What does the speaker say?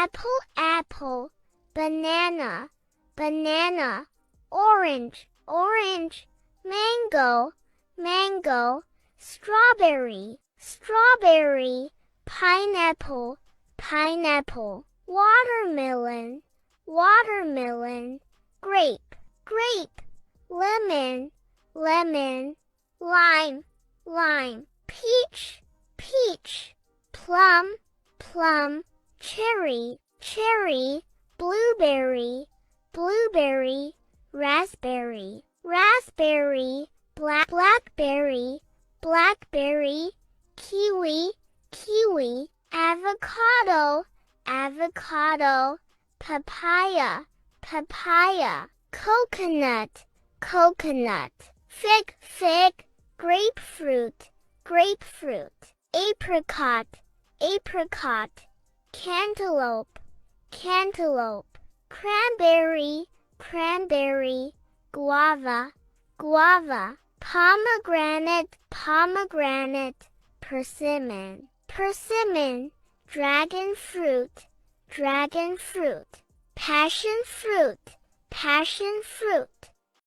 apple, apple, banana, banana, orange, orange, mango, mango, strawberry, strawberry, pineapple, pineapple, watermelon, watermelon, grape, grape, lemon, lemon, lime, lime, peach, peach, plum, plum, cherry, cherry, blueberry, blueberry, raspberry, raspberry, blackberry, blackberry, kiwi, kiwi, avocado, avocado, papaya, papaya, coconut, coconut, fig, fig, grapefruit, grapefruit, apricot, apricot, cantaloupe, cantaloupe, cranberry, cranberry, guava, guava, pomegranate, pomegranate, persimmon, persimmon, dragon fruit, dragon fruit, passion fruit, passion fruit,